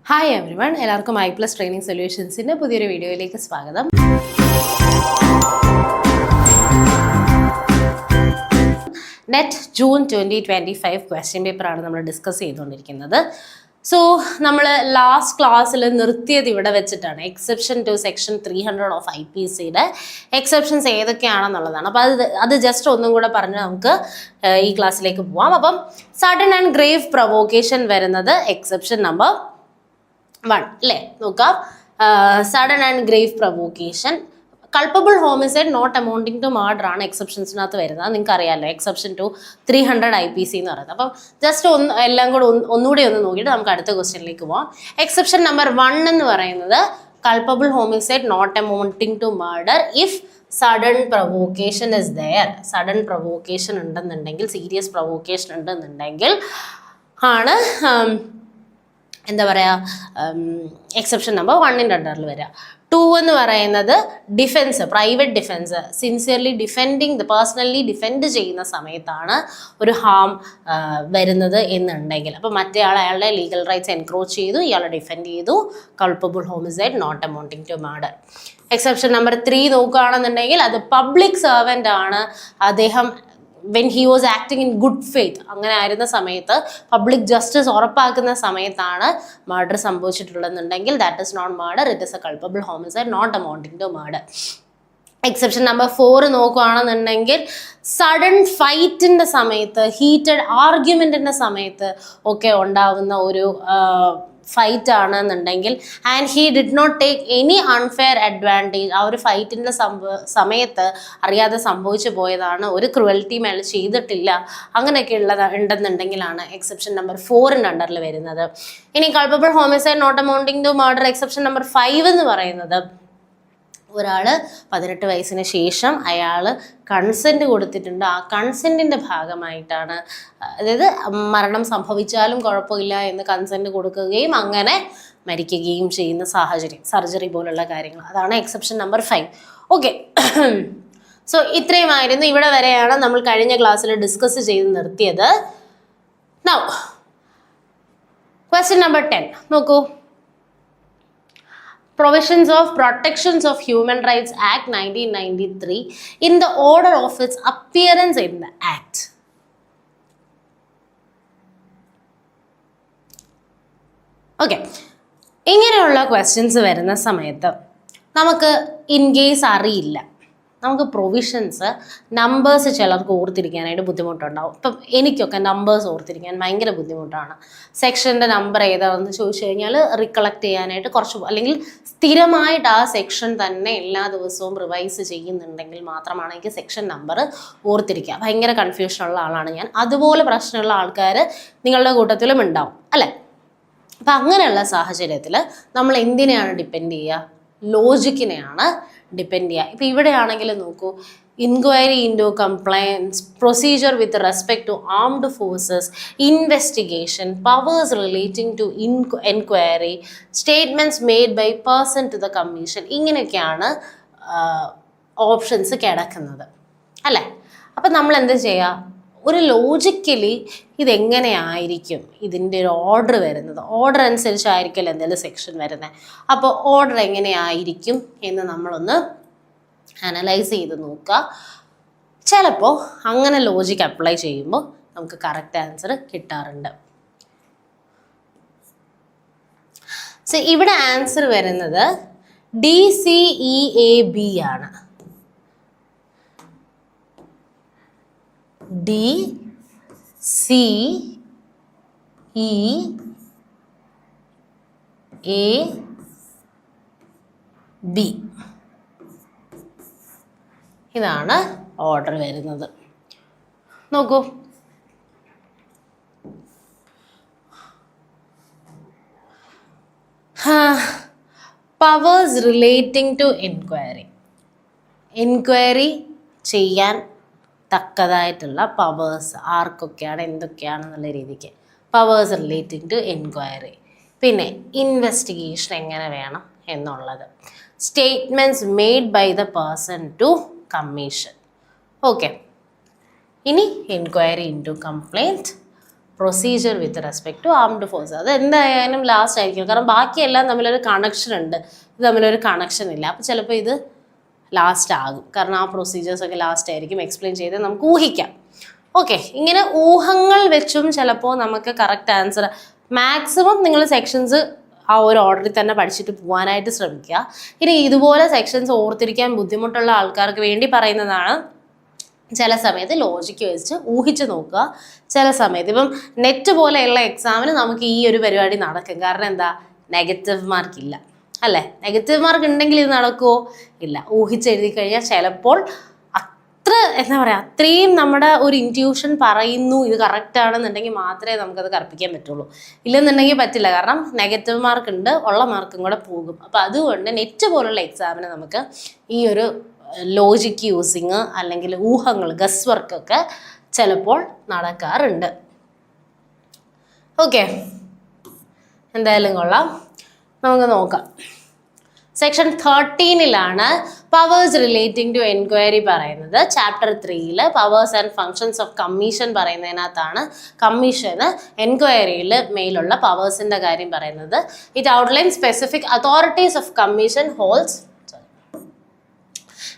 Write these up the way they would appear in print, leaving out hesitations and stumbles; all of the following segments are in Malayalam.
ഹായ് എവ്രി വൺ, എല്ലാവർക്കും I+ ട്രെയിനിങ് സൊല്യൂഷൻസിൻ്റെ പുതിയൊരു വീഡിയോയിലേക്ക് സ്വാഗതം. നെറ്റ് ജൂൺ 2025 ക്വസ്റ്റ്യൻ പേപ്പറാണ് നമ്മൾ ഡിസ്കസ് ചെയ്തുകൊണ്ടിരിക്കുന്നത്. സോ നമ്മൾ ലാസ്റ്റ് ക്ലാസ്സിൽ നിർത്തിയത് ഇവിടെ വെച്ചിട്ടാണ്. എക്സെപ്ഷൻ ടു സെക്ഷൻ 300 ഓഫ് IPCയുടെ എക്സെപ്ഷൻസ് ഏതൊക്കെയാണെന്നുള്ളതാണ്. അപ്പോൾ അത് ജസ്റ്റ് ഒന്നും കൂടെ പറഞ്ഞ് നമുക്ക് ഈ ക്ലാസ്സിലേക്ക് പോവാം. അപ്പം സഡൻ ആൻഡ് ഗ്രേവ് പ്രൊവോക്കേഷൻ വരുന്നത് എക്സെപ്ഷൻ നമ്പർ 1 അല്ലേ? നോക്കാം. Sudden and grave provocation, culpable homicide not amounting to murder ആണ് എക്സെപ്ഷൻസിനകത്ത് വരുന്നത്. നിങ്ങൾക്ക് അറിയാമല്ലോ, എക്സെപ്ഷൻ ടു 300 IPC എന്ന് പറയുന്നത്. അപ്പം ജസ്റ്റ് എല്ലാം കൂടെ ഒന്നുകൂടി ഒന്ന് നോക്കിയിട്ട് നമുക്ക് അടുത്ത ക്വസ്റ്റ്യനിലേക്ക് പോവാം. എക്സെപ്ഷൻ നമ്പർ 1 എന്ന് പറയുന്നത് culpable homicide not amounting to murder if sudden provocation is there. Sudden provocation ഉണ്ടെന്നുണ്ടെങ്കിൽ, സീരിയസ് പ്രൊവോക്കേഷൻ ഉണ്ടെന്നുണ്ടെങ്കിൽ ആണ് എന്താ പറയുക, എക്സെപ്ഷൻ നമ്പർ 1 അണ്ടറിൽ വരിക. 2 എന്ന് പറയുന്നത് defence, private defence, sincerely personally defend ചെയ്യുന്ന സമയത്താണ് ഒരു ഹാം വരുന്നത് എന്നുണ്ടെങ്കിൽ, അപ്പോൾ മറ്റേ അയാളുടെ ലീഗൽ റൈറ്റ്സ് എൻക്രോച്ച് ചെയ്തു, ഇയാളെ ഡിഫെൻഡ് ചെയ്തു, culpable homicide not amounting to murder. Exception number 3 നോക്കുകയാണെന്നുണ്ടെങ്കിൽ അത് പബ്ലിക് സെർവൻ്റ് ആണ്, അദ്ദേഹം when he was acting in good faith, അങ്ങനെ ആയിരുന്ന സമയത്ത് പബ്ലിക് ജസ്റ്റിസ് ഉറപ്പാക്കുന്ന സമയത്താണ് മർഡർ സംഭവിച്ചിട്ടുള്ളതെന്നുണ്ടെങ്കിൽ that is not murder, it is a culpable homicide not amounting to murder. Exception number 4 നോക്കുകയാണെന്നുണ്ടെങ്കിൽ സഡൻ ഫൈറ്റിൻ്റെ സമയത്ത്, ഹീറ്റഡ് ആർഗ്യുമെൻറ്റിൻ്റെ സമയത്ത് ഒക്കെ ഉണ്ടാവുന്ന ഒരു ഫൈറ്റ് ആണെന്നുണ്ടെങ്കിൽ and he did not take any unfair advantage, ആ ഒരു ഫൈറ്റിൻ്റെ സമയത്ത് അറിയാതെ സംഭവിച്ചു പോയതാണ്, ഒരു ക്രുവൽറ്റിയും അയാൾ ചെയ്തിട്ടില്ല, അങ്ങനെയൊക്കെ ഉണ്ടെന്നുണ്ടെങ്കിലാണ് എക്സെപ്ഷൻ നമ്പർ 4 അണ്ടറിൽ വരുന്നത്. ഇനി culpable homicide not amounting to murder exception number 5 എന്ന് പറയുന്നത് ഒരാൾ 18 വയസ്സിന് ശേഷം അയാൾ കൺസെൻറ്റ് കൊടുത്തിട്ടുണ്ട്, ആ കൺസെൻറ്റിൻ്റെ ഭാഗമായിട്ടാണ്, അതായത് മരണം സംഭവിച്ചാലും കുഴപ്പമില്ല എന്ന് കൺസെൻറ്റ് കൊടുക്കുകയും അങ്ങനെ മരിക്കുകയും ചെയ്യുന്ന സാഹചര്യം, സർജറി പോലുള്ള കാര്യങ്ങൾ, അതാണ് എക്സെപ്ഷൻ നമ്പർ 5. ഓക്കെ, സോ ഇത്രയുമായിരുന്നു. ഇവിടെ വരെയാണ് നമ്മൾ കഴിഞ്ഞ ക്ലാസ്സിൽ ഡിസ്കസ് ചെയ്ത് നിർത്തിയത്. നൗ ക്വസ്റ്റ്യൻ നമ്പർ 10 നോക്കൂ. Provisions of Protections of Human Rights Act 1993 in the order of its appearance in the Act. Okay, ഇങ്ങനെയുള്ള ക്വസ്റ്റ്യൻസ് വരുന്ന സമയത്ത് നമുക്ക് ഇൻ കേസ് അറിയില്ല, നമുക്ക് പ്രൊവിഷൻസ്, നമ്പേഴ്സ് ചിലർക്ക് ഓർത്തിരിക്കാനായിട്ട് ബുദ്ധിമുട്ടുണ്ടാവും. ഇപ്പം എനിക്കൊക്കെ നമ്പേഴ്സ് ഓർത്തിരിക്കാൻ ഭയങ്കര ബുദ്ധിമുട്ടാണ്. സെക്ഷൻ്റെ നമ്പർ ഏതാണെന്ന് ചോദിച്ചു കഴിഞ്ഞാൽ റിക്കളക്ട് ചെയ്യാനായിട്ട് കുറച്ച്, അല്ലെങ്കിൽ സ്ഥിരമായിട്ട് ആ സെക്ഷൻ തന്നെ എല്ലാ ദിവസവും റിവൈസ് ചെയ്യുന്നുണ്ടെങ്കിൽ മാത്രമാണ് എനിക്ക് സെക്ഷൻ നമ്പർ ഓർത്തിരിക്കുക. ഭയങ്കര കൺഫ്യൂഷനുള്ള ആളാണ് ഞാൻ. അതുപോലെ പ്രശ്നമുള്ള ആൾക്കാർ നിങ്ങളുടെ കൂട്ടത്തിലും ഉണ്ടാവും അല്ലേ? അപ്പം അങ്ങനെയുള്ള സാഹചര്യത്തിൽ നമ്മൾ എന്തിനെയാണ് ഡിപ്പെൻഡ് ചെയ്യുക? ലോജിക്കിനെയാണ് ഡിപ്പെൻഡ് ചെയ്യുക. ഇപ്പം ഇവിടെയാണെങ്കിൽ നോക്കൂ, inquiry into compliance, procedure with respect to armed forces, investigation, powers relating to enquiry, statements made by person to the commission, ഇങ്ങനെയൊക്കെയാണ് ഓപ്ഷൻസ് കിടക്കുന്നത് അല്ലേ? അപ്പം നമ്മൾ എന്ത് ചെയ്യുക? ഒരു ലോജിക്കലി ഇതെങ്ങനെയായിരിക്കും ഇതിൻ്റെ ഒരു ഓർഡർ വരുന്നത്? ഓർഡർ അനുസരിച്ചായിരിക്കും എന്തെങ്കിലും സെക്ഷൻ വരുന്നത്. അപ്പോൾ ഓർഡർ എങ്ങനെയായിരിക്കും എന്ന് നമ്മളൊന്ന് അനലൈസ് ചെയ്ത് നോക്കുക. ചിലപ്പോൾ അങ്ങനെ ലോജിക്ക് അപ്ലൈ ചെയ്യുമ്പോൾ നമുക്ക് കറക്റ്റ് ആൻസർ കിട്ടാറുണ്ട്. സോ ഇവിടെ ആൻസർ വരുന്നത് DCEAB ആണ്. DCEAB ഇതാണ് ഓർഡർ വരുന്നത്. നോക്കൂ, പവേഴ്സ് റിലേറ്റിംഗ് ടു എൻക്വയറി ചെയ്യാൻ തക്കതായിട്ടുള്ള പവേഴ്സ് ആർക്കൊക്കെയാണ്, എന്തൊക്കെയാണെന്നുള്ള രീതിക്ക് പവേഴ്സ് റിലേറ്റിംഗ് ടു എൻക്വയറി, പിന്നെ ഇൻവെസ്റ്റിഗേഷൻ എങ്ങനെ വേണം എന്നുള്ളത്, statements made by the person to commission. Okay, ഇനി enquiry into complaint, procedure with respect to armed force. അത് എന്തായാലും ലാസ്റ്റ് ആയിരിക്കും, കാരണം ബാക്കിയെല്ലാം തമ്മിലൊരു കണക്ഷൻ ഉണ്ട്, ഇത് തമ്മിലൊരു കണക്ഷൻ ഇല്ല. അപ്പോൾ ചിലപ്പോൾ ഇത് ലാസ്റ്റ് ആകും, കാരണം ആ പ്രൊസീജിയേഴ്സൊക്കെ ലാസ്റ്റ് ആയിരിക്കും എക്സ്പ്ലെയിൻ ചെയ്ത് നമുക്ക് ഊഹിക്കാം. ഓക്കെ, ഇങ്ങനെ ഊഹങ്ങൾ വെച്ചും ചിലപ്പോൾ നമുക്ക് കറക്റ്റ് ആൻസർ, മാക്സിമം നിങ്ങൾ സെക്ഷൻസ് ആ ഒരു ഓർഡറിൽ തന്നെ പഠിച്ചിട്ട് പോകാനായിട്ട് ശ്രമിക്കുക. ഇനി ഇതുപോലെ സെക്ഷൻസ് ഓർത്തിരിക്കാൻ ബുദ്ധിമുട്ടുള്ള ആൾക്കാർക്ക് വേണ്ടി പറയുന്നതാണ്, ചില സമയത്ത് ലോജിക്ക് വെച്ച് ഊഹിച്ച് നോക്കുക. ചില സമയത്ത് ഇപ്പം നെറ്റ് പോലെയുള്ള എക്സാമിന് നമുക്ക് ഈ ഒരു പരിപാടി നടക്കും. കാരണം എന്താ, നെഗറ്റീവ് മാർക്ക് ഇല്ല അല്ലേ? നെഗറ്റീവ് മാർക്ക് ഉണ്ടെങ്കിൽ ഇത് നടക്കുമോ? ഇല്ല. ഊഹിച്ചെഴുതി കഴിഞ്ഞാൽ ചിലപ്പോൾ അത്ര എന്താ പറയുക, അത്രയും നമ്മുടെ ഒരു ഇൻറ്റ്യൂഷൻ പറയുന്നു ഇത് കറക്റ്റ് ആണെന്നുണ്ടെങ്കിൽ മാത്രമേ നമുക്കത് കറപ്പിക്കാൻ പറ്റുള്ളൂ. ഇല്ലെന്നുണ്ടെങ്കിൽ പറ്റില്ല, കാരണം നെഗറ്റീവ് മാർക്ക് ഉണ്ട്, ഉള്ള മാർക്കും കൂടെ പോകും. അപ്പോൾ അതുകൊണ്ട് നെറ്റ് പോലുള്ള എക്സാമിന് നമുക്ക് ഈ ഒരു ലോജിക്ക് യൂസിങ് അല്ലെങ്കിൽ ഊഹങ്ങൾ, ഗസ് വർക്കൊക്കെ ചിലപ്പോൾ നടക്കാറുണ്ട്. ഓക്കെ, എന്തായാലും കൊള്ളാം. നമുക്ക് നോക്കാം. Section 13 powers relating to enquiry പറയുന്നത്. Chapter 3 powers and functions of commission പറയുന്നതിനകത്താണ് കമ്മീഷന് എൻക്വയറിയിൽ മേലുള്ള പവേഴ്സിൻ്റെ കാര്യം പറയുന്നത്. It outline specific authorities of commission holds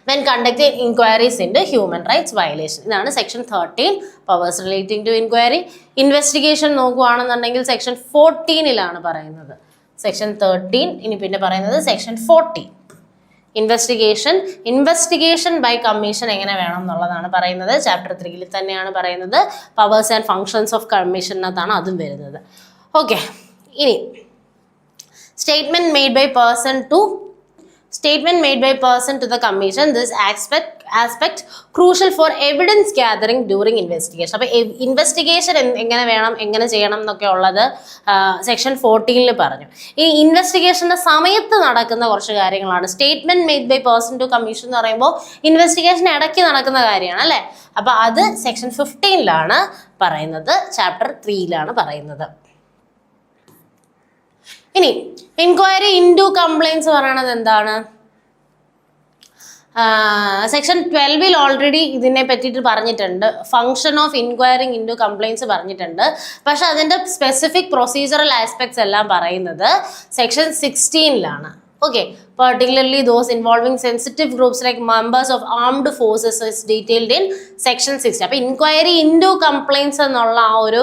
when conducting inquiries into human rights violation. ഇതാണ് section 13 powers relating to enquiry. Investigation നോക്കുകയാണെന്നുണ്ടെങ്കിൽ സെക്ഷൻ 14 പറയുന്നത്. സെക്ഷൻ 13 ഇനി പിന്നെ പറയുന്നത് സെക്ഷൻ 14. ഇൻവെസ്റ്റിഗേഷൻ ബൈ കമ്മീഷൻ എങ്ങനെ വേണം എന്നുള്ളതാണ് പറയുന്നത്. ചാപ്റ്റർ 3 തന്നെയാണ് പറയുന്നത്. പവേഴ്സ് ആൻഡ് ഫങ്ഷൻസ് ഓഫ് കമ്മീഷനകത്താണ് അതും വരുന്നത്. ഓക്കെ, ഇനി statement made by person to the commission. This aspect crucial for evidence gathering during investigation. അപ്പോൾ ഇൻവെസ്റ്റിഗേഷൻ എങ്ങനെ വേണം, എങ്ങനെ ചെയ്യണം എന്നൊക്കെ ഉള്ളത് സെക്ഷൻ 14 പറഞ്ഞു. ഈ ഇൻവെസ്റ്റിഗേഷൻ്റെ സമയത്ത് നടക്കുന്ന കുറച്ച് കാര്യങ്ങളാണ്. Statement made by person to commission എന്ന് പറയുമ്പോൾ ഇൻവെസ്റ്റിഗേഷൻ ഇടയ്ക്ക് നടക്കുന്ന കാര്യമാണ് അല്ലേ? അപ്പോൾ അത് സെക്ഷൻ 15 പറയുന്നത്, ചാപ്റ്റർ 3 പറയുന്നത്. ഇനി എൻക്വയറി ഇൻടു കംപ്ലൈൻസ് പറയണത് എന്താണ്? സെക്ഷൻ 12 ഓൾറെഡി ഇതിനെ പറ്റിയിട്ട് പറഞ്ഞിട്ടുണ്ട്. ഫങ്ഷൻ ഓഫ് ഇൻക്വയറിങ് ഇൻടു കംപ്ലൈൻസ് പറഞ്ഞിട്ടുണ്ട്. പക്ഷെ അതിൻ്റെ സ്പെസിഫിക് പ്രൊസീജറൽ ആസ്പെക്ട്സ് എല്ലാം പറയുന്നത് section 16 Okay, particularly those involving sensitive groups like members of armed forces is detailed in section 60. അപ്പോൾ ഇൻക്വയറി ഇൻടു കംപ്ലൈൻസ് എന്നുള്ള ആ ഒരു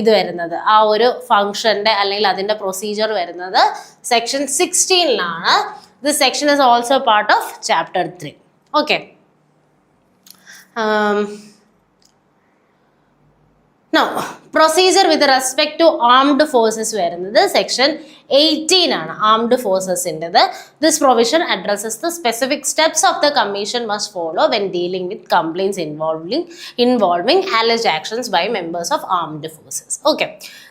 ഇത് വരുന്നത്, ആ ഒരു ഫംഗ്ഷൻ്റെ അല്ലെങ്കിൽ അതിൻ്റെ പ്രൊസീജിയർ വരുന്നത് section 16 This section is also part of chapter 3. Okay. Now, procedure with respect to armed forces വരുന്നത് section 18 armed forces ൻ്റെത്. This provision addresses the specific steps of the commission must follow when dealing with complaints involving alleged actions by members of armed forces. Okay,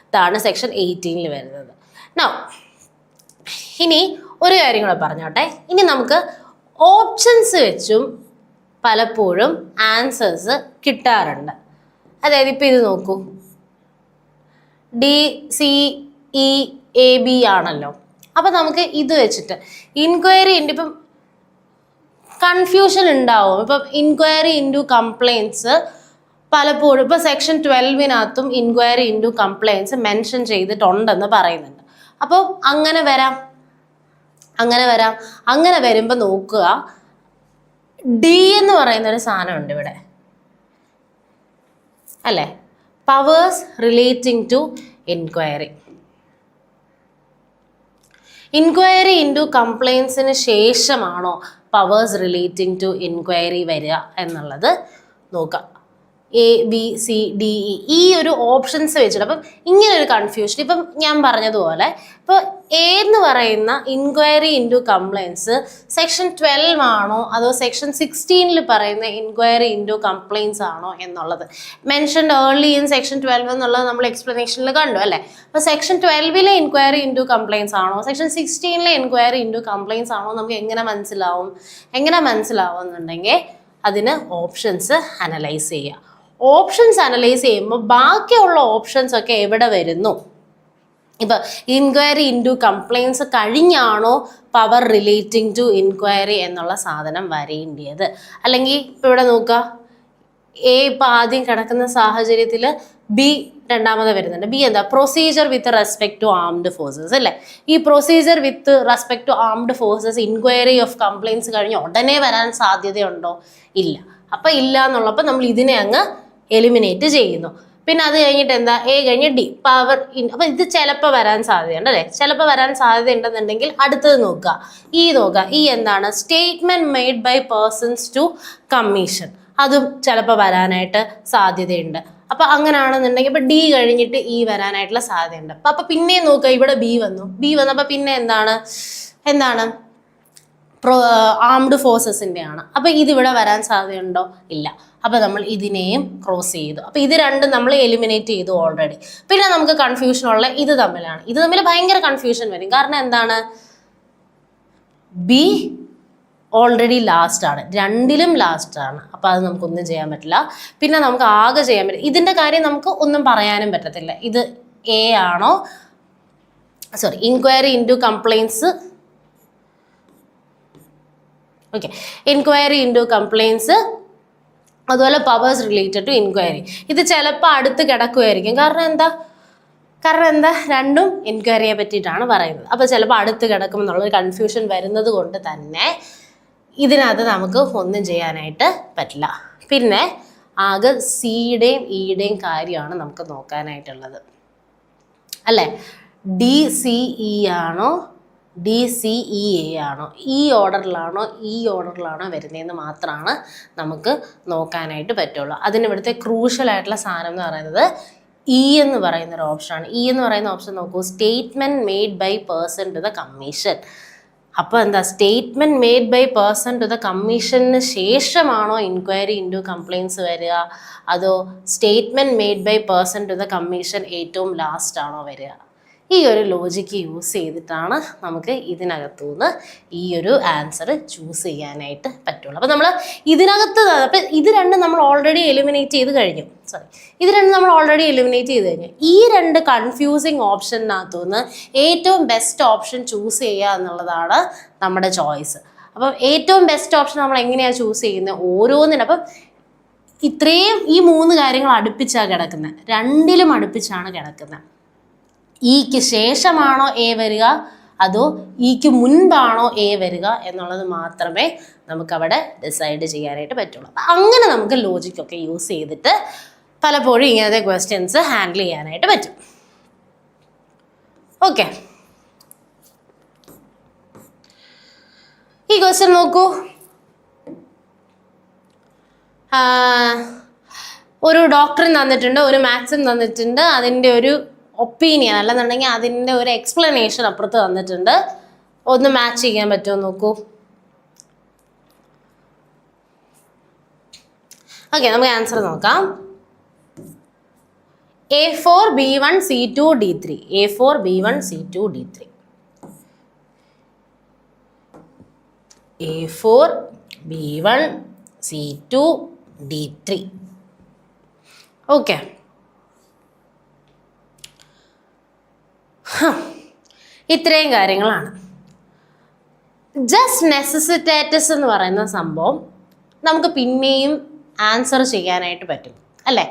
ഇതാണ് section 18 വരുന്നത്. Now, ഇനി ഒരു കാര്യം കൂടെ പറഞ്ഞോട്ടെ. ഇനി നമുക്ക് ഓപ്ഷൻസ് വെച്ചും പലപ്പോഴും ആൻസേഴ്സ് കിട്ടാറുണ്ട്. അതായത് ഇപ്പം ഇത് നോക്കൂ, DCEAB ആണല്ലോ. അപ്പം നമുക്ക് ഇത് വെച്ചിട്ട് ഇൻക്വയറി ഉണ്ട്. ഇപ്പം കൺഫ്യൂഷൻ ഉണ്ടാവും. ഇപ്പം ഇൻക്വയറി ഇൻടു കംപ്ലൈൻസ് പലപ്പോഴും ഇപ്പം section 12 inquiry into compliance mention ചെയ്തിട്ടുണ്ടെന്ന് പറയുന്നുണ്ട്. അപ്പോൾ അങ്ങനെ വരുമ്പോൾ നോക്കുക, ഡി എന്ന് പറയുന്ന ഒരു സാധനമുണ്ട് ഇവിടെ അല്ലേ, powers relating to enquiry. Inquiry into കംപ്ലൈൻസിന് ശേഷമാണോ പവേഴ്സ് റിലേറ്റിംഗ് ടു എൻക്വയറി വരിക എന്നുള്ളത് നോക്കാം. ABCDE ഈ ഒരു ഓപ്ഷൻസ് വെച്ചിട്ട് അപ്പം ഇങ്ങനെ ഒരു കൺഫ്യൂഷൻ. ഇപ്പം ഞാൻ പറഞ്ഞതുപോലെ ഇപ്പോൾ എ എന്ന് പറയുന്ന ഇൻക്വയറി ഇൻടു കംപ്ലൈൻസ് സെക്ഷൻ 12 ആണോ അതോ സെക്ഷൻ 16 പറയുന്ന ഇൻക്വയറി ഇൻടു കംപ്ലൈൻസ് ആണോ എന്നുള്ളത് മെൻഷൻഡ് ഏർലി ഇൻ സെക്ഷൻ 12 എന്നുള്ളത് നമ്മൾ എക്സ്പ്ലനേഷനിൽ കണ്ടു അല്ലേ. അപ്പോൾ സെക്ഷൻ 12 ഇൻക്വയറി ഇൻടു കംപ്ലൈൻസ് ആണോ സെക്ഷൻ 16 ഇൻക്വയറി ഇൻടു കംപ്ലൈൻസ് ആണോ നമുക്ക് എങ്ങനെ മനസ്സിലാവുന്നുണ്ടെങ്കിൽ അതിന് ഓപ്ഷൻസ് അനലൈസ് ചെയ്യുക. ഓപ്ഷൻസ് അനലൈസ് ചെയ്യുമ്പോൾ ബാക്കിയുള്ള ഓപ്ഷൻസ് ഒക്കെ എവിടെ വരുന്നു? ഇപ്പം ഇൻക്വയറി ഇൻടു കംപ്ലൈൻസ് കഴിഞ്ഞാണോ പവർ റിലേറ്റിംഗ് ടു ഇൻക്വയറി എന്നുള്ള സാധനം വരേണ്ടിയത്? അല്ലെങ്കിൽ ഇപ്പോൾ ഇവിടെ നോക്കുക, എ ഇപ്പം ആദ്യം കിടക്കുന്ന സാഹചര്യത്തിൽ ബി രണ്ടാമത് വരുന്നുണ്ട്. ബി എന്താ? Procedure with respect to armed forces അല്ലേ? ഈ procedure with respect to armed forces inquiry of compliance കഴിഞ്ഞ് ഉടനെ വരാൻ സാധ്യതയുണ്ടോ? ഇല്ല. അപ്പൊ ഇല്ല എന്നുള്ളപ്പോൾ നമ്മൾ ഇതിനെ അങ്ങ് എലിമിനേറ്റ് ചെയ്യുന്നു. പിന്നെ അത് കഴിഞ്ഞിട്ട് എന്താ? എ കഴിഞ്ഞ് ഡി പവർ അപ്പൊ ഇത് ചിലപ്പോൾ വരാൻ സാധ്യതയുണ്ട് അല്ലേ? ചിലപ്പോൾ വരാൻ സാധ്യത ഉണ്ടെന്നുണ്ടെങ്കിൽ അടുത്തത് നോക്കുക. നോക്കുക. എന്താണ്? Statement made by persons to commission. അതും ചിലപ്പോൾ വരാനായിട്ട് സാധ്യതയുണ്ട്. അപ്പൊ അങ്ങനെയാണെന്നുണ്ടെങ്കിൽ ഇപ്പൊ ഡി കഴിഞ്ഞിട്ട് വരാനായിട്ടുള്ള സാധ്യതയുണ്ട്. അപ്പൊ പിന്നെ നോക്കുക, ഇവിടെ ബി വന്നപ്പോ പിന്നെ എന്താണ് ആംഡ് ഫോഴ്സസിന്റെ ആണ്. അപ്പൊ ഇതിവിടെ വരാൻ സാധ്യതയുണ്ടോ? ഇല്ല. അപ്പൊ നമ്മൾ ഇതിനെയും ക്രോസ് ചെയ്തു. അപ്പൊ ഇത് രണ്ടും നമ്മൾ എലിമിനേറ്റ് ചെയ്തു ഓൾറെഡി. പിന്നെ നമുക്ക് കൺഫ്യൂഷൻ ഉള്ള ഇത് തമ്മിൽ ഭയങ്കര കൺഫ്യൂഷൻ വരും. കാരണം എന്താണ്? ബി ഓൾറെഡി ലാസ്റ്റ് ആണ്, രണ്ടിലും ലാസ്റ്റ് ആണ്. അപ്പൊ അത് നമുക്കൊന്നും ചെയ്യാൻ പറ്റില്ല. പിന്നെ നമുക്ക് ആകെ ചെയ്യാൻ പറ്റില്ല, ഇതിന്റെ കാര്യം നമുക്ക് ഒന്നും പറയാനും പറ്റത്തില്ല. ഇത് എ ആണോ? Inquiry into compliance. Okay, inquiry into compliance, അതുപോലെ പവേഴ്സ് റിലേറ്റഡ് ടു ഇൻക്വയറി. ഇത് ചിലപ്പോൾ അടുത്ത് കിടക്കുമായിരിക്കും. കാരണം എന്താ? രണ്ടും എൻക്വയറിയെ പറ്റിയിട്ടാണ് പറയുന്നത്. അപ്പോൾ ചിലപ്പോൾ അടുത്ത് കിടക്കും എന്നുള്ളൊരു കൺഫ്യൂഷൻ വരുന്നത് കൊണ്ട് തന്നെ ഇതിനകത്ത് നമുക്ക് ഒന്നും ചെയ്യാനായിട്ട് പറ്റില്ല. പിന്നെ ആകെ സിയുടെയും ഇയുടെയും കാര്യമാണ് നമുക്ക് നോക്കാനായിട്ടുള്ളത് അല്ലേ? ഡി സി ഇ ആണോ, ഡി സി ഇ എ ആണോ, ഈ ഓർഡറിലാണോ വരുന്നതെന്ന് മാത്രമാണ് നമുക്ക് നോക്കാനായിട്ട് പറ്റുള്ളൂ. അതിന് ഇവിടുത്തെ ക്രൂഷ്യൽ ആയിട്ടുള്ള സാധനം എന്ന് പറയുന്നത് ഇ എന്ന് പറയുന്ന ഒരു ഓപ്ഷനാണ്. ഇ എന്ന് പറയുന്ന ഓപ്ഷൻ നോക്കൂ, statement made by person to the commission. അപ്പോൾ എന്താ? Statement made by person to the കമ്മീഷന് ശേഷമാണോ ഇൻക്വയറി ഇൻറ്റു കംപ്ലയിൻസ് വരിക, അതോ statement made by person to the commission ഏറ്റവും ലാസ്റ്റ് ആണോ വരിക? ഈ ഒരു ലോജിക്ക് യൂസ് ചെയ്തിട്ടാണ് നമുക്ക് ഇതിനകത്തുനിന്ന് ഈ ഒരു ആൻസർ ചൂസ് ചെയ്യാനായിട്ട് പറ്റുള്ളൂ. അപ്പോൾ നമ്മൾ അപ്പം ഇത് രണ്ടും നമ്മൾ ഓൾറെഡി എലിമിനേറ്റ് ചെയ്ത് കഴിഞ്ഞു. ഈ രണ്ട് കൺഫ്യൂസിങ് ഓപ്ഷനകത്തുനിന്ന് ഏറ്റവും ബെസ്റ്റ് ഓപ്ഷൻ ചൂസ് ചെയ്യുക എന്നുള്ളതാണ് നമ്മുടെ ചോയ്സ്. അപ്പം ഏറ്റവും ബെസ്റ്റ് ഓപ്ഷൻ നമ്മൾ എങ്ങനെയാണ് ചൂസ് ചെയ്യുന്നത്? ഓരോന്നിനും. അപ്പം ഇത്രയും ഈ 3 കാര്യങ്ങൾ അടുപ്പിച്ചാണ് കിടക്കുന്നത്, രണ്ടിലും അടുപ്പിച്ചാണ് കിടക്കുന്നത്. ഇക്ക് ശേഷമാണോ എ വരിക, അതോ ഇക്ക് മുൻപാണോ എ വരിക എന്നുള്ളത് മാത്രമേ നമുക്കവിടെ ഡിസൈഡ് ചെയ്യാനായിട്ട് പറ്റുള്ളൂ. അപ്പം അങ്ങനെ നമുക്ക് ലോജിക്കൊക്കെ യൂസ് ചെയ്തിട്ട് പലപ്പോഴും ഇങ്ങനത്തെ ക്വസ്റ്റ്യൻസ് ഹാൻഡിൽ ചെയ്യാനായിട്ട് പറ്റും. ഓക്കെ, ഈ ക്വസ്റ്റ്യൻ നോക്കൂ. ഒരു ഡോക്ടറും തന്നിട്ടുണ്ട്, ഒരു മാത്സും തന്നിട്ടുണ്ട്, അതിൻ്റെ ഒരു ഒപ്പീനിയൻ അല്ലെന്നുണ്ടെങ്കിൽ അതിൻ്റെ ഒരു എക്സ്പ്ലനേഷൻ അപ്പുറത്ത് തന്നിട്ടുണ്ട്. ഒന്ന് മാച്ച് ചെയ്യാൻ പറ്റുമോ നോക്കൂ. ഓക്കെ, നമുക്ക് ആൻസർ നോക്കാം. A4 B1 C2 D3. A4 B1 C2 D3. A4 B1 C2 D3. Okay, ഇത്രയും കാര്യങ്ങളാണ്. ജസ്റ്റ് നെസസിറ്റേറ്റസ് എന്ന് പറയുന്ന സംഭവം നമുക്ക് പിന്നെയും ആൻസർ ചെയ്യാനായിട്ട് പറ്റും അല്ലേ?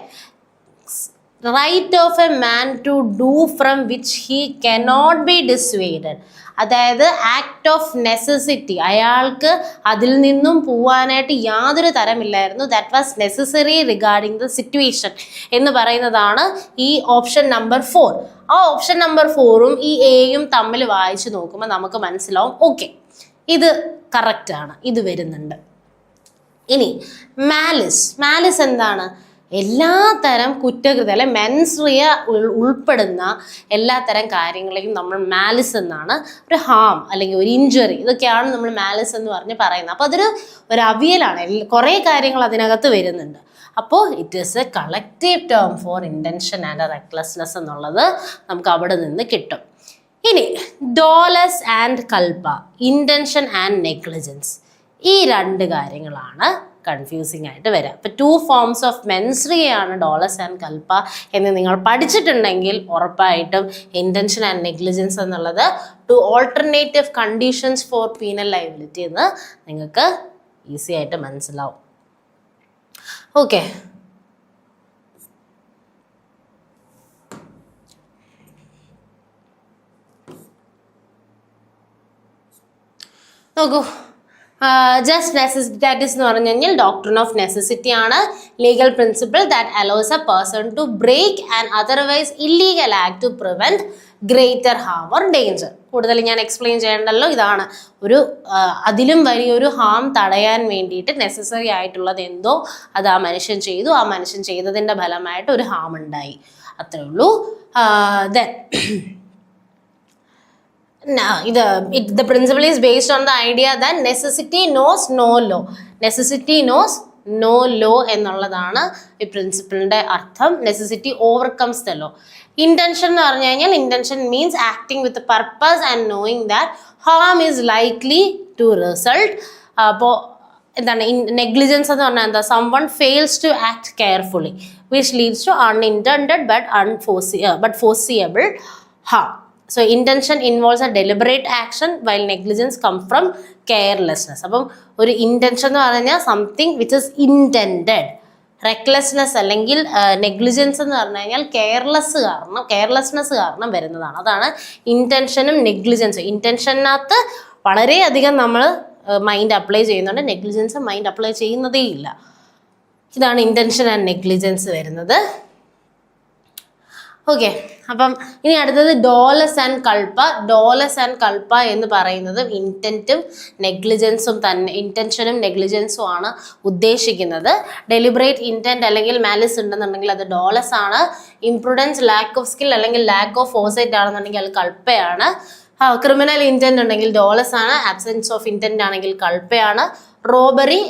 Right of a man to do from which he cannot be dissuaded. അതായത് ആക്ട് ഓഫ് നെസസിറ്റി, അയാൾക്ക് അതിൽ നിന്നും പോവാനായിട്ട് യാതൊരു തരമില്ലായിരുന്നു. That was necessary regarding the situation എന്ന് പറയുന്നതാണ് ഈ ഓപ്ഷൻ നമ്പർ 4. ആ ഓപ്ഷൻ നമ്പർ 4ഉം ഈ എയും തമ്മിൽ വായിച്ചു നോക്കുമ്പോൾ നമുക്ക് മനസ്സിലാവും, ഓക്കെ ഇത് കറക്റ്റാണ്, ഇത് വരുന്നുണ്ട്. ഇനി മാലിസ് എന്താണ്? എല്ലാ തരം കുറ്റകൃത്യം അല്ലെ മെൻസ്രിയ ഉൾപ്പെടുന്ന എല്ലാ തരം കാര്യങ്ങളെയും നമ്മൾ മാലിസ് എന്നാണ്, ഒരു ഹാം അല്ലെങ്കിൽ ഒരു ഇഞ്ചുറി, ഇതൊക്കെയാണ് നമ്മൾ മാലിസ് എന്ന് പറഞ്ഞ് പറയുന്നത്. അപ്പോൾ ഒരു അവിയലാണ്, കുറേ കാര്യങ്ങൾ അതിനകത്ത് വരുന്നുണ്ട്. അപ്പോൾ it is a collective term for intention and recklessness എന്നുള്ളത് നമുക്ക് അവിടെ നിന്ന് കിട്ടും. ഇനി dolus and culpa, intention and negligence, ഈ 2 കാര്യങ്ങളാണ് കൺഫ്യൂസിങ് ആയിട്ട് വരിക. അപ്പോൾ 2 ഫോംസ് ഓഫ് മെൻസ്രിയാണ് ഡോളസ് ആൻഡ് കൽപ്പ എന്ന് നിങ്ങൾ പഠിച്ചിട്ടുണ്ടെങ്കിൽ ഉറപ്പായിട്ടും ഇൻറ്റൻഷൻ ആൻഡ് നെഗ്ലിജൻസ് എന്നുള്ളത് 2 alternative conditions for penal liability എന്ന് നിങ്ങൾക്ക് ഈസി ആയിട്ട് മനസ്സിലാവും. ഓക്കെ, നോക്കൂ, ജസ്റ്റ് നെസസിറ്റി ദാറ്റ് എന്ന് പറഞ്ഞു കഴിഞ്ഞാൽ ഡോക്ട്രിൻ ഓഫ് നെസസിറ്റി ആണ്. Legal principle that allows a person to break and otherwise illegal act to prevent greater harm or danger. കൂടുതൽ ഞാൻ എക്സ്പ്ലെയിൻ ചെയ്യേണ്ടല്ലോ. ഇതാണ് ഒരു അതിലും വലിയൊരു ഹാം തടയാൻ വേണ്ടിയിട്ട് നെസസറി ആയിട്ടുള്ളത് എന്തോ അത് ആ മനുഷ്യൻ ചെയ്തു. ആ മനുഷ്യൻ ചെയ്തതിൻ്റെ ഫലമായിട്ട് ഒരു ഹാം ഉണ്ടായി, അത്രേ ഉള്ളൂ. The principle is based on the idea that necessity knows no law. Necessity knows no law എന്നുള്ളതാണ് ഈ പ്രിൻസിപ്പിളിന്റെ അർത്ഥം. Necessity overcomes the law. Intention എന്ന് പറഞ്ഞു കഴിഞ്ഞാൽ intention means acting with purpose and knowing that harm is likely to result. അപ്പോൾ എന്താണ് നെഗ്ലിജൻസ് എന്ന് പറഞ്ഞാൽ എന്താ? Someone fails to act carefully which leads to unintended but foreseeable harm. So intention involves a deliberate action while negligence comes from carelessness. അപ്പം ഒരു intention എന്ന് പറഞ്ഞാൽ സംതിങ് വിച്ച് ഇസ് ഇൻറ്റൻഡഡ്. റെക്ലെസ്നെസ് അല്ലെങ്കിൽ നെഗ്ലിജൻസ് എന്ന് പറഞ്ഞു കഴിഞ്ഞാൽ കെയർലെസ്നെസ് കാരണം വരുന്നതാണ്. അതാണ് ഇൻറ്റൻഷനും നെഗ്ലിജൻസും. ഇൻറ്റൻഷനകത്ത് വളരെയധികം നമ്മൾ മൈൻഡ് അപ്ലൈ ചെയ്യുന്നുണ്ട്, നെഗ്ലിജൻസ് മൈൻഡ് അപ്ലൈ ചെയ്യുന്നതേ ഇല്ല. ഇതാണ് ഇൻറ്റൻഷൻ ആൻഡ് നെഗ്ലിജൻസ് വരുന്നത്. ഓക്കെ, അപ്പം ഇനി അടുത്തത് ഡോലസ് ആൻഡ് കൾപ്പ. ഡോലസ് ആൻഡ് കൾപ്പ എന്ന് പറയുന്നത് ഇൻറ്റൻറ്റും നെഗ്ലിജൻസും ആണ് ഉദ്ദേശിക്കുന്നത്. ഡെലിബറേറ്റ് ഇൻറ്റൻറ്റ് അല്ലെങ്കിൽ മാലിസ് ഉണ്ടെന്നുണ്ടെങ്കിൽ അത് ഡോലസ് ആണ്. ഇംപ്രുഡൻസ്, ലാക്ക് ഓഫ് സ്കിൽ അല്ലെങ്കിൽ ലാക്ക് ഓഫ് ഫോർസൈറ്റ് ആണെന്നുണ്ടെങ്കിൽ അത് കൾപ്പയാണ്. ക്രിമിനൽ ഇൻറ്റൻറ്റ് ഉണ്ടെങ്കിൽ ഡോലസ് ആണ്. ആബ്സെൻസ് ഓഫ് ഇൻറ്റൻറ്റ് ആണെങ്കിൽ കൾപ്പയാണ്. റോബറി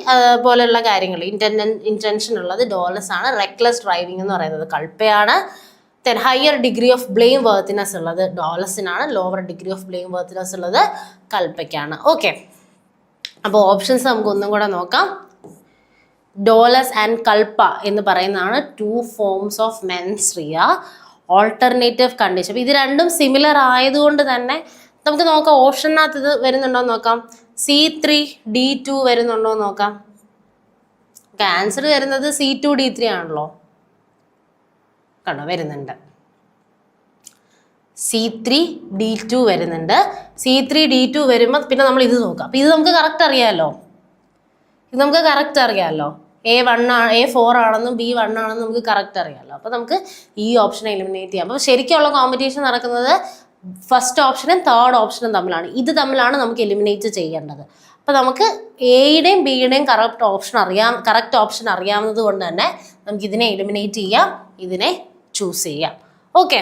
പോലെയുള്ള കാര്യങ്ങൾ ഇൻറ്റൻഷൻ ഉള്ളത് ഡോലസ് ആണ്. റെക്ലെസ് ഡ്രൈവിംഗ് എന്ന് പറയുന്നത് കൾപ്പയാണ്. then higher degree of blameworthiness ഉള്ളത് ഡോളസിനാണ്. ലോവർ ഡിഗ്രി ഓഫ് blameworthiness ഉള്ളത് കൽപ്പയ്ക്കാണ്. ഓക്കെ, അപ്പോൾ ഓപ്ഷൻസ് നമുക്ക് ഒന്നും കൂടെ നോക്കാം. ഡോളസ് ആൻഡ് കൽപ്പ എന്ന് പറയുന്നതാണ് 2 forms of mens rea. Alternative condition. ഇത് രണ്ടും സിമിലർ ആയതുകൊണ്ട് തന്നെ നമുക്ക് നോക്കാം ഓപ്ഷനകത്ത് ഇത് വരുന്നുണ്ടോ എന്ന് നോക്കാം. C3D2 വരുന്നുണ്ടോ എന്ന് നോക്കാം. ആൻസർ വരുന്നത് C2D3 ആണല്ലോ. കണ്ടോ, വരുന്നുണ്ട്. C3D2 വരുന്നുണ്ട്. C3D2 വരുമ്പോൾ പിന്നെ നമ്മൾ ഇത് നോക്കാം. അപ്പം ഇത് നമുക്ക് കറക്റ്റ് അറിയാമല്ലോ. A4 ആണെന്നും B1 ആണെന്നും നമുക്ക് കറക്റ്റ് അറിയാമല്ലോ. അപ്പോൾ നമുക്ക് ഈ ഓപ്ഷനെ എലിമിനേറ്റ് ചെയ്യാം. അപ്പോൾ ശരിക്കുള്ള കോമ്പറ്റീഷൻ നടക്കുന്നത് ഫസ്റ്റ് ഓപ്ഷനും തേർഡ് ഓപ്ഷനും തമ്മിലാണ്. ഇത് തമ്മിലാണ് നമുക്ക് എലിമിനേറ്റ് ചെയ്യേണ്ടത്. അപ്പോൾ നമുക്ക് എയുടെയും ബിയുടെയും കറക്റ്റ് ഓപ്ഷൻ അറിയാവുന്നത് കൊണ്ട് തന്നെ നമുക്ക് ഇതിനെ എലിമിനേറ്റ് ചെയ്യാം, ഇതിനെ ചൂസ് ചെയ്യാം. ഓക്കെ,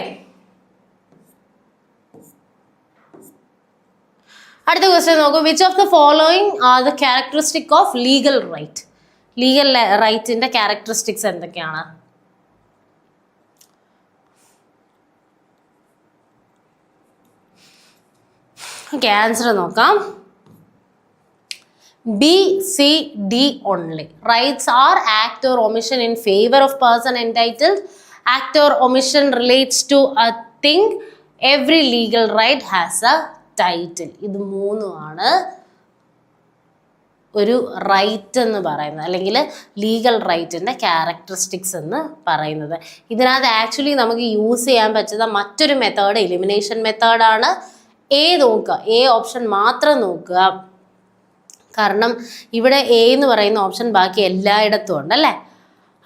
അടുത്ത ക്വസ്റ്റ്യൻ നോക്കൂ. Which of the following are the characteristic of legal right? Legal റൈറ്റിന്റെ ക്യാരക്ടറിസ്റ്റിക്സ് എന്തൊക്കെയാണ്? ഓക്കെ, ആൻസർ നോക്കാം. B, C, D only. Rights are act or omission in favor of person entitled. Act or omission relates to a thing. Every legal right has a title. ഇത് മൂന്നുമാണ് ഒരു റൈറ്റ് എന്ന് പറയുന്നത്, അല്ലെങ്കിൽ ലീഗൽ റൈറ്റിൻ്റെ ക്യാരക്ടറിസ്റ്റിക്സ് എന്ന് പറയുന്നത്. ഇതിനകത്ത് ആക്ച്വലി നമുക്ക് യൂസ് ചെയ്യാൻ പറ്റുന്ന മറ്റൊരു മെത്തേഡ് എലിമിനേഷൻ മെത്തേഡാണ്. നോക്കുക, ഓപ്ഷൻ മാത്രം നോക്കുക. കാരണം ഇവിടെ എന്ന് പറയുന്ന ഓപ്ഷൻ ബാക്കി എല്ലായിടത്തും ഉണ്ടല്ലേ.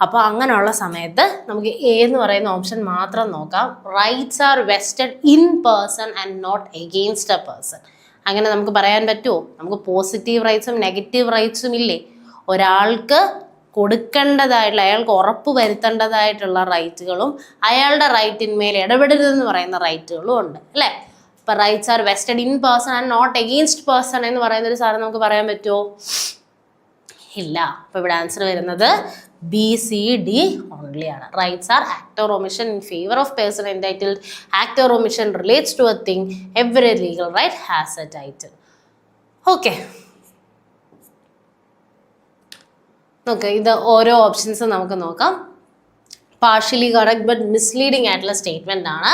അപ്പോൾ അങ്ങനെയുള്ള സമയത്ത് നമുക്ക് എന്ന് പറയുന്ന ഓപ്ഷൻ മാത്രം നോക്കാം. Rights are vested in person and not against a person. അങ്ങനെ നമുക്ക് പറയാൻ പറ്റുമോ? നമുക്ക് പോസിറ്റീവ് റൈറ്റ്സും നെഗറ്റീവ് റൈറ്റ്സും ഇല്ലേ? ഒരാൾക്ക് കൊടുക്കേണ്ടതായിട്ടുള്ള, അയാൾക്ക് ഉറപ്പ് വരുത്തേണ്ടതായിട്ടുള്ള റൈറ്റുകളും അയാളുടെ റൈറ്റിന്മേൽ ഇടപെടരുതെന്ന് പറയുന്ന റൈറ്റുകളും ഉണ്ട് അല്ലേ. ഇപ്പം rights are vested in person and not against person എന്ന് പറയുന്നൊരു സാധനം നമുക്ക് പറയാൻ പറ്റുമോ? ഇല്ല. അപ്പോൾ ഇവിടെ ആൻസർ വരുന്നത് BCD ഓൺലി ആണ്. Rights are act or omission in favour of person entitled. Act or omission relates to a thing. Every legal right has a title. Okay, നോക്ക്, ഇത് ഓരോ ഓപ്ഷൻസും നമുക്ക് നോക്കാം. partially correct but misleading ആയിട്ടുള്ള സ്റ്റേറ്റ്മെന്റ് ആണ്.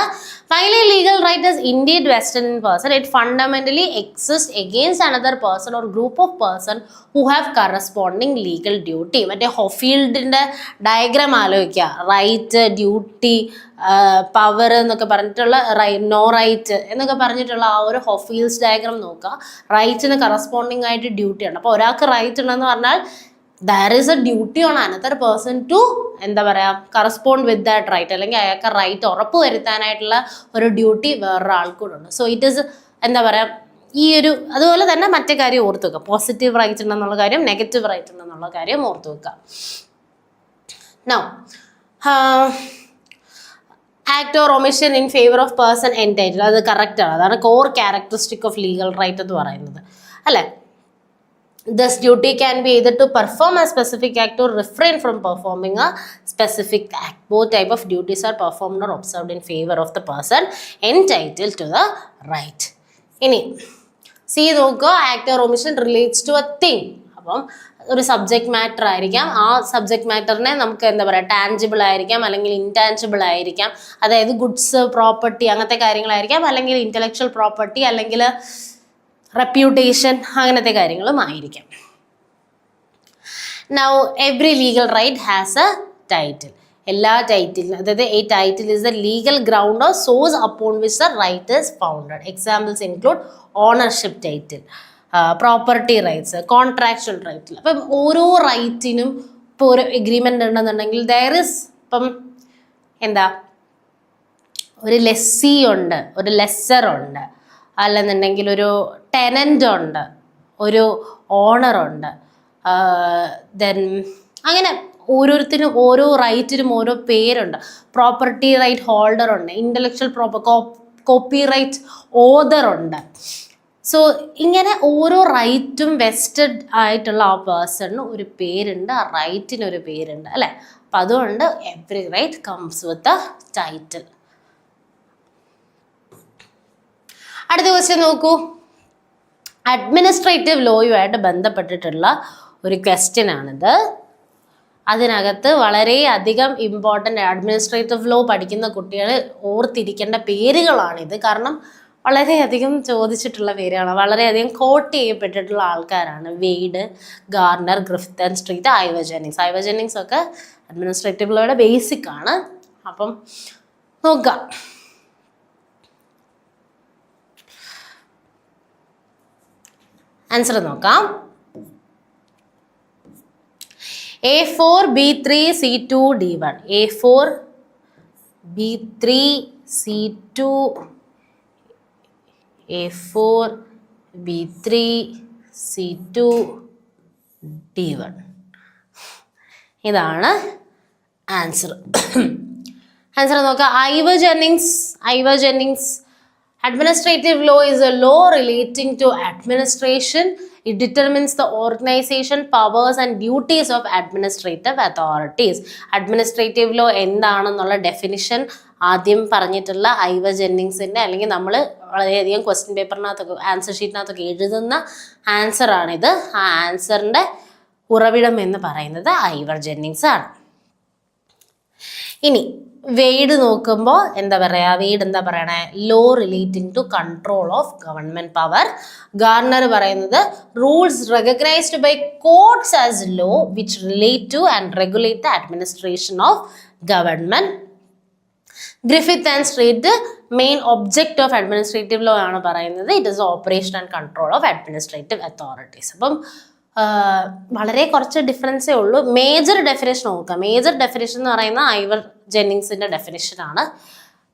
Finally, legal right is indeed vested in person. It fundamentally exists against another person or group of person who have corresponding legal duty. മറ്റേ ഹോഫീൽഡിന്റെ ഡയഗ്രാം ആലോചിക്കുക. റൈറ്റ്, ഡ്യൂട്ടി, പവർ എന്നൊക്കെ പറഞ്ഞിട്ടുള്ള നോ റൈറ്റ് എന്നൊക്കെ പറഞ്ഞിട്ടുള്ള ആ ഒരു ഹോഫീൽഡ്സ് ഡയഗ്രാം നോക്കുക. റൈറ്റിന് കറസ്പോണ്ടിങ് ആയിട്ട് ഡ്യൂട്ടിയാണ്. അപ്പോൾ ഒരാൾക്ക് റൈറ്റ് ഉണ്ടെന്ന് പറഞ്ഞാൽ there is a duty on another person to എന്താ പറയുക കറസ്പോണ്ട് വിത്ത് ദാറ്റ് റൈറ്റ്, അല്ലെങ്കിൽ അയാൾക്ക് റൈറ്റ് ഉറപ്പ് വരുത്താനായിട്ടുള്ള ഒരു ഡ്യൂട്ടി വേറൊരാൾക്കൂടുണ്ട്. സോ ഇറ്റ് ഈസ് എന്താ പറയുക ഈ ഒരു അതുപോലെ തന്നെ മറ്റേ കാര്യം ഓർത്ത് വെക്കുക. പോസിറ്റീവ് റൈറ്റ് ഉണ്ടെന്നുള്ള കാര്യം, നെഗറ്റീവ് റൈറ്റ് ഉണ്ടെന്നുള്ള കാര്യം ഓർത്ത് വെക്കുക. Now act or omission in favour of person entitle, അത് കറക്റ്റാണ്. അതാണ് core characteristic of legal right എന്ന് പറയുന്നത് അല്ലേ. This duty can be either to perform a specific act or refrain from performing a specific act. Both type of duties are performed or observed in favor of the person entitled to the right. ഇനി സി നോക്കുക, act or omission relates to a thing. അപ്പം ഒരു സബ്ജക്ട് മാറ്റർ ആയിരിക്കാം. ആ സബ്ജക്ട് മാറ്ററിനെ നമുക്ക് എന്താ പറയുക ടാഞ്ചിബിൾ ആയിരിക്കാം, അല്ലെങ്കിൽ ഇൻടാഞ്ചിബിൾ ആയിരിക്കാം. അതായത് ഗുഡ്സ്, പ്രോപ്പർട്ടി അങ്ങനത്തെ കാര്യങ്ങളായിരിക്കാം, അല്ലെങ്കിൽ ഇന്റലക്ച്വൽ പ്രോപ്പർട്ടി, അല്ലെങ്കിൽ റെപ്യൂട്ടേഷൻ അങ്ങനത്തെ കാര്യങ്ങളും ആയിരിക്കാം. Now every legal right has a title. എല്ലാ ടൈറ്റിലും, അതായത് a title is a legal ground or source upon which the right is founded. Examples include ownership title, property rights, contractual റൈറ്റിൽ. അപ്പം ഓരോ റൈറ്റിനും ഇപ്പോൾ ഒരു എഗ്രിമെൻ്റ് ഉണ്ടെന്നുണ്ടെങ്കിൽ ദയർ ഇസ് ഇപ്പം എന്താ ഒരു ലെസ്സി ഉണ്ട്, ഒരു ലെസ്സർ ഉണ്ട്, അല്ലെന്നുണ്ടെങ്കിൽ ഒരു ടെനൻ്റ് ഉണ്ട്, ഒരു ഓണറുണ്ട്. ദെൻ അങ്ങനെ ഓരോരുത്തരും ഓരോ റൈറ്റിനും ഓരോ പേരുണ്ട്. പ്രോപ്പർട്ടി റൈറ്റ് ഹോൾഡർ ഉണ്ട്, ഇൻ്റലക്ച്വൽ കോപ്പി റൈറ്റ് ഓതർ ഉണ്ട്. സോ ഇങ്ങനെ ഓരോ റൈറ്റും വെസ്റ്റഡ് ആയിട്ടുള്ള ആ പേഴ്സണിന് ഒരു പേരുണ്ട്, ആ റൈറ്റിനൊരു പേരുണ്ട് അല്ലേ. അപ്പം അതുകൊണ്ട് every right comes with a title. അടുത്ത ക്വസ്റ്റ്യൻ നോക്കൂ. അഡ്മിനിസ്ട്രേറ്റീവ് ലോയുമായിട്ട് ബന്ധപ്പെട്ടിട്ടുള്ള ഒരു ക്വസ്റ്റ്യൻ ആണിത്. അതിനകത്ത് വളരെയധികം ഇമ്പോർട്ടൻ്റ് അഡ്മിനിസ്ട്രേറ്റീവ് ലോ പഠിക്കുന്ന കുട്ടികൾ ഓർത്തിരിക്കേണ്ട പേരുകളാണിത്. കാരണം വളരെയധികം ചോദിച്ചിട്ടുള്ള പേരുകളാണ്, വളരെയധികം കോട്ട് ചെയ്യപ്പെട്ടിട്ടുള്ള ആൾക്കാരാണ്. വെയ്ഡ്, ഗാർണർ, ഗ്രിഫ്തൻ സ്ട്രീറ്റ്, ഐവർ ജെന്നിങ്സ്. ഐവർ ജെന്നിങ്സ് ഒക്കെ അഡ്മിനിസ്ട്രേറ്റീവ് ലോയുടെ ബേസിക് ആണ്. അപ്പം നോക്കാം. ആൻസർ നോക്കാം. A4 B3 C2 D1. A4 B3 C2 A4 B3 C2 D1. ഇതാണ് ആൻസർ. ആൻസർ നോക്കാം. ഐവർ Jennings Administrative law is a law relating to administration. It determines the organization, powers and duties of administrative authorities. Administrative law എന്താണെന്നുള്ള ഡെഫിനിഷൻ ആദ്യം പറഞ്ഞിട്ടുള്ള ഐവർ ജെന്നിങ്സിൻ്റെ, അല്ലെങ്കിൽ നമ്മൾ വളരെയധികം ക്വസ്റ്റ്യൻ പേപ്പറിനകത്തൊക്കെ ആൻസർ ഷീറ്റിനകത്തൊക്കെ എഴുതുന്ന ആൻസറാണിത്. ആ ആൻസറിൻ്റെ ഉറവിടം എന്ന് പറയുന്നത് ഐവർ ജെന്നിങ്സ് ആണ്. ഇനി വെയ്ഡ് നോക്കുമ്പോൾ എന്താ പറയുക, വെയ്ഡ് എന്താ പറയണേ, law relating to control of government power. Garner പറയുന്നത് rules recognised by courts as law which relate to and regulate the administration of government. Griffith and Street main object of administrative law ആണ് പറയുന്നത് it is operation and control of administrative authorities. അപ്പം വളരെ കുറച്ച് ഡിഫറൻസേ ഉള്ളൂ. മേജർ ഡെഫിനേഷൻ നോക്കുക. മേജർ ഡെഫിനേഷൻ എന്ന് പറയുന്ന ഐവർ ജെന്നിങ്സിൻ്റെ ഡെഫിനേഷനാണ്.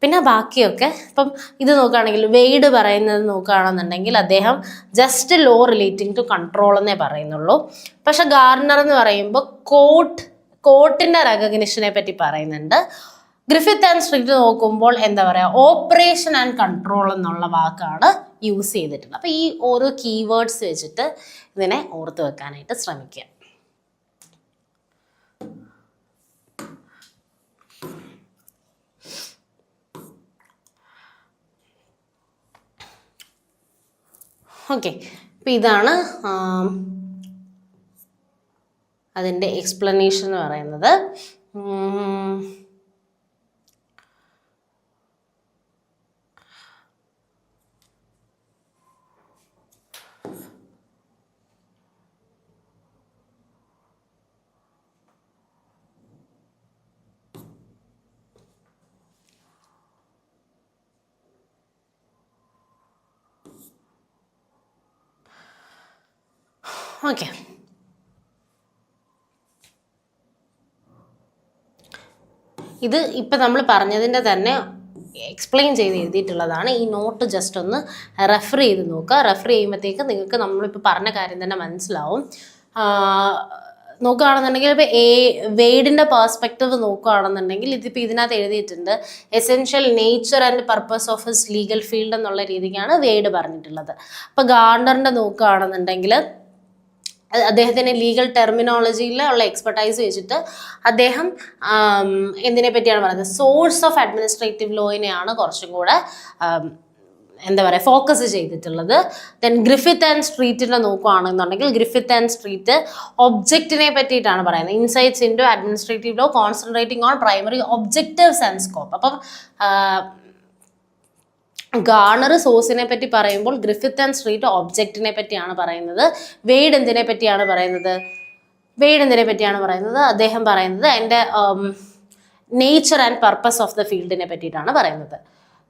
പിന്നെ ബാക്കിയൊക്കെ ഇപ്പം ഇത് നോക്കുകയാണെങ്കിൽ വെയ്ഡ് പറയുന്നത് നോക്കുകയാണെന്നുണ്ടെങ്കിൽ അദ്ദേഹം just law relating to control എന്നേ പറയുന്നുള്ളൂ. പക്ഷെ ഗാർണർ എന്ന് പറയുമ്പോൾ കോർട്ടിൻ്റെ റെക്കഗ്നിഷനെ പറ്റി പറയുന്നുണ്ട്. ഗ്രിഫിത്ത് ആൻഡ് സ്ട്രീറ്റ് നോക്കുമ്പോൾ എന്താ പറയുക, ഓപ്പറേഷൻ ആൻഡ് കൺട്രോൾ എന്നുള്ള വാക്കാണ് യൂസ് ചെയ്തിട്ടുള്ളത്. അപ്പോൾ ഈ ഓരോ കീവേഡ്സ് വെച്ചിട്ട് ഇതിനെ ഓർത്ത് വെക്കാനായിട്ട് ശ്രമിക്കുക. ഓക്കെ, അപ്പം ഇതാണ് അതിൻ്റെ എക്സ്പ്ലനേഷൻ എന്ന് പറയുന്നത്. ഓക്കെ, ഇത് ഇപ്പം നമ്മൾ പറഞ്ഞതിൻ്റെ തന്നെ എക്സ്പ്ലെയിൻ ചെയ്ത് എഴുതിയിട്ടുള്ളതാണ്. ഈ നോട്ട് ജസ്റ്റ് ഒന്ന് റെഫർ ചെയ്ത് നോക്കുക. റെഫർ ചെയ്യുമ്പോഴത്തേക്ക് നിങ്ങൾക്ക് നമ്മളിപ്പോൾ പറഞ്ഞ കാര്യം തന്നെ മനസ്സിലാവും. നോക്കുകയാണെന്നുണ്ടെങ്കിൽ ഇപ്പോൾ വെയ്ഡിൻ്റെ പേഴ്സ്പെക്റ്റീവ് നോക്കുകയാണെന്നുണ്ടെങ്കിൽ ഇതിപ്പോൾ ഇതിനകത്ത് എഴുതിയിട്ടുണ്ട് essential nature and purpose of his legal field എന്നുള്ള രീതിക്കാണ് വെയ്ഡ് പറഞ്ഞിട്ടുള്ളത്. അപ്പോൾ ഗാർണറിൻ്റെ നോക്കുകയാണെന്നുണ്ടെങ്കിൽ അദ്ദേഹത്തിൻ്റെ ലീഗൽ ടെർമിനോളജിയിൽ ഉള്ള എക്സ്പെർട്ടൈസ് വെച്ചിട്ട് അദ്ദേഹം എന്തിനെ പറ്റിയാണ് പറയുന്നത്, സോഴ്സ് ഓഫ് അഡ്മിനിസ്ട്രേറ്റീവ് ലോയിനെയാണ് കുറച്ചും കൂടെ എന്താ പറയുക ഫോക്കസ് ചെയ്തിട്ടുള്ളത്. ദെൻ ഗ്രിഫിത്ത് ആൻഡ് സ്ട്രീറ്റിനെ നോക്കുകയാണെന്നുണ്ടെങ്കിൽ ഗ്രിഫിത്ത് ആൻഡ് സ്ട്രീറ്റ് ഒബ്ജക്റ്റിനെ പറ്റിയിട്ടാണ് പറയുന്നത്. Insights into administrative law concentrating on primary objectives and scope. അപ്പം ഗാർണർ സോഴ്സിനെ പറ്റി പറയുമ്പോൾ ഗ്രിഫിത്ത് ആൻഡ് സ്ട്രീറ്റ് ഒബ്ജക്റ്റിനെ പറ്റിയാണ് പറയുന്നത്. വെയ്ഡ് എന്തിനെ പറ്റിയാണ് പറയുന്നത്? അദ്ദേഹം പറയുന്നത് എൻ്റെ nature and purpose of the ഫീൽഡിനെ പറ്റിയിട്ടാണ് പറയുന്നത്.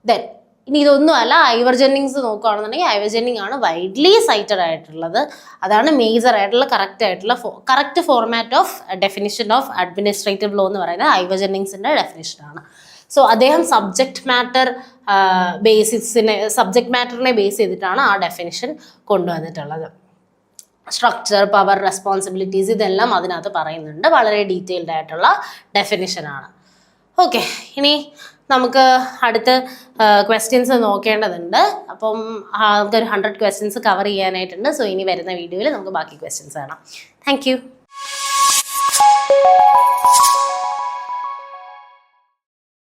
ദെൻ ഇനി ഇതൊന്നും അല്ല, ഐവർ ജെന്നിങ്സ് നോക്കുകയാണെന്നുണ്ടെങ്കിൽ ഐവർ ജെന്നിങ് ആണ് വൈഡ്ലി സൈറ്റഡ് ആയിട്ടുള്ളത്. അതാണ് മേജർ ആയിട്ടുള്ള correct format of definition of administrative law എന്ന് പറയുന്നത് ഐവർ ജെന്നിങ്സിൻ്റെ ഡെഫിനിഷനാണ്. സോ അദ്ദേഹം സബ്ജക്റ്റ് മാറ്ററിനെ ബേസ് ചെയ്തിട്ടാണ് ആ ഡെഫിനിഷൻ കൊണ്ടുവന്നിട്ടുള്ളത്. സ്ട്രക്ചർ, പവർ, റെസ്പോൺസിബിലിറ്റീസ് ഇതെല്ലാം അതിനകത്ത് പറയുന്നുണ്ട്. വളരെ ഡീറ്റെയിൽഡ് ആയിട്ടുള്ള ഡെഫിനിഷനാണ്. ഓക്കെ, ഇനി നമുക്ക് അടുത്ത ക്വസ്റ്റ്യൻസ് നോക്കേണ്ടതുണ്ട്. അപ്പം നമുക്കൊരു 100 ക്വസ്റ്റ്യൻസ് കവർ ചെയ്യാനായിട്ടുണ്ട്. സോ ഇനി വരുന്ന വീഡിയോയിൽ നമുക്ക് ബാക്കി ക്വസ്റ്റ്യൻസ് കാണാം. Thank you.